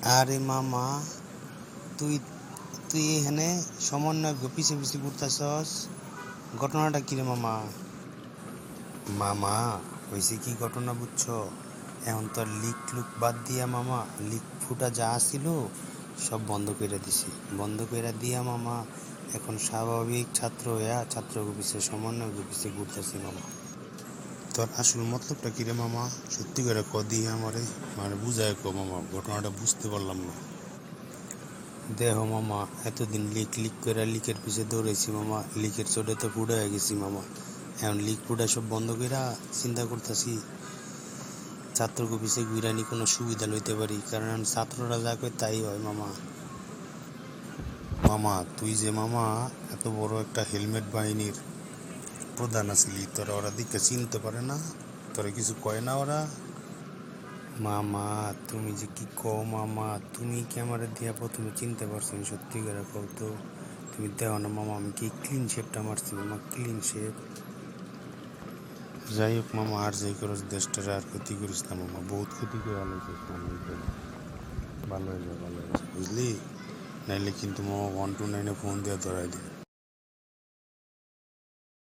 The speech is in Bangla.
আরে মামা, তুই তুই এখানে সমন্বয় পিছে পিছে ঘুরতেছস। ঘটনাটা কি রে মামা? মামা, হয়েছে কি ঘটনা বুঝছো? এখন তো আর লিক লুক বাদ দিয়া মামা, লিক ফুটা যা ছিল সব বন্ধ করে দিছি। বন্ধ করে দিয়া মামা এখন স্বাভাবিক ছাত্র হইয়া ছাত্র অফিসে সমন্বয় অফিসে ঘুরতেছি মামা। তোর আসল মতলবটা কি রে মামা? সত্যি করে ক দিয়ে আমারে, মানে বুঝায় কো মামা, ঘটনাটা বুঝতে পারলাম না। দেহ মামা, এতদিন লিক লিক করে লিকের পিছে দৌড়াইছি মামা, লিকের চোটে তো ফুড়ে হয়ে গেছি মামা। এখন লিক ফুটা সব বন্ধ কইরা চিন্তা করতেছি ছাত্র অফিসে ঘুরানি কোনো সুবিধা লইতে পারি, কারণ ছাত্ররা যা কয় তাই হয় মামা। মামা, তুই যে মামা এত বড় একটা হেলমেট বাহিনীর প্রধান আছিলি, তোরা ওরা দিকে চিনতে পারে না? তোরা কিছু কয় না ওরা? মামা, তুমি যে কি কও মামা, তুমি কি আমার দিয়া প্রথমে চিনতে পারছো? সত্যি করে কও তো। তুমি দেখো না মামা, আমি কি ক্লিন শেপটা মারছি মামা, ক্লিন শেপ। যাই হোক মামা, আর যাই করিস দেশটারে আর ক্ষতি করিস না মামা, বহুত ক্ষতি করে আলাইছিস মামা। ভালো হয়ে যাবে, ভালো হয়ে যাবে বুঝলি, নাইলে কিন্তু মামা 129-এ ফোন দিয়ে ধরাই দিই।